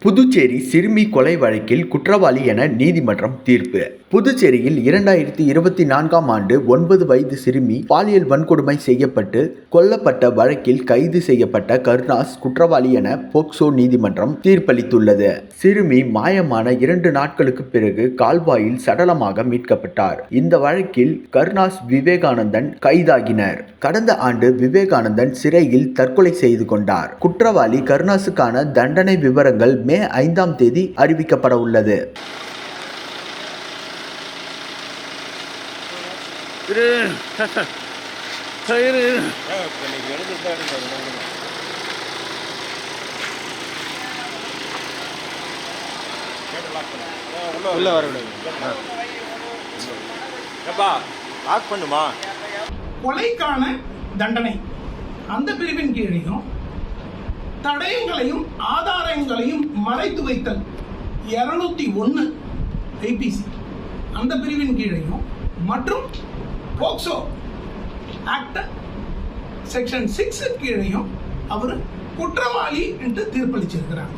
புதுச்சேரி சிறுமி கொலை வழக்கில் குற்றவாளி என நீதிமன்றம் தீர்ப்பு. புதுச்சேரியில் 2024ஆம் ஆண்டு 9 வயது சிறுமி பாலியல் வன்கொடுமை செய்யப்பட்டு கொல்லப்பட்ட வழக்கில் கைது செய்யப்பட்ட கருணாஸ் குற்றவாளி என போக்சோ நீதிமன்றம் தீர்ப்பளித்துள்ளது. சிறுமி மாயமான 2 நாட்களுக்கு பிறகு கால்வாயில் சடலமாக மீட்கப்பட்டார். இந்த வழக்கில் கருணாஸ், விவேகானந்தன் கைதாகினர். கடந்த ஆண்டு விவேகானந்தன் சிறையில் தற்கொலை செய்து கொண்டார். குற்றவாளி கருணாஸுக்கான தண்டனை விவரங்கள் மே 5ஆம் தேதி அறிவிக்கப்பட உள்ளது. கொலைக்கான தண்டனை அந்த பிரிவின் கீழையும், தடயங்களையும் ஆதாரங்களையும் மறைத்து வைத்தல் 201 ஐபிசி அந்த பிரிவின் கீழையும் மற்றும் போக்சோ ஆக்ட் செக்ஷன் 6 கீழையும் அவர் குற்றவாளி என்று தீர்ப்பளிச்சிருக்கிறார்.